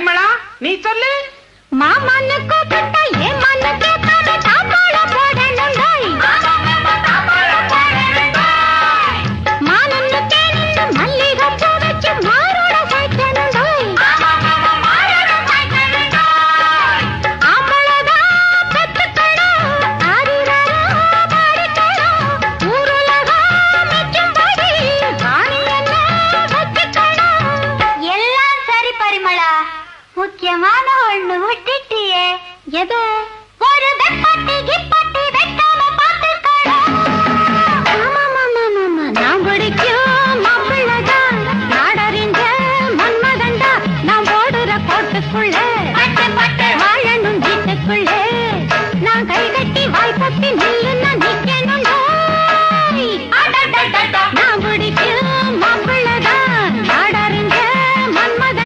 பரிமளா நீ சொல்லு. மாமான்னு கூப்பிட்டா ஏமான்னு கேட்காம தாப்பாளம் போடணும் டோய். மானன்னு தேனின்னு மல்லிகை பூ வச்சு மாரோட சேர்க்கணும் டோய். ஆம்பளதான் பெத்துக்கணும், ஆதிராரா பாடிக்கணும், ஊருலகம் மெச்சும்படி ராணி என்ன வச்சுக்கணும். எல்லாம் சரி பரிமளா, முக்கியமான ஒண்ணு விட்டுட்டியே. எது? ஒரு வெப்பட்டி கிப்பட்டி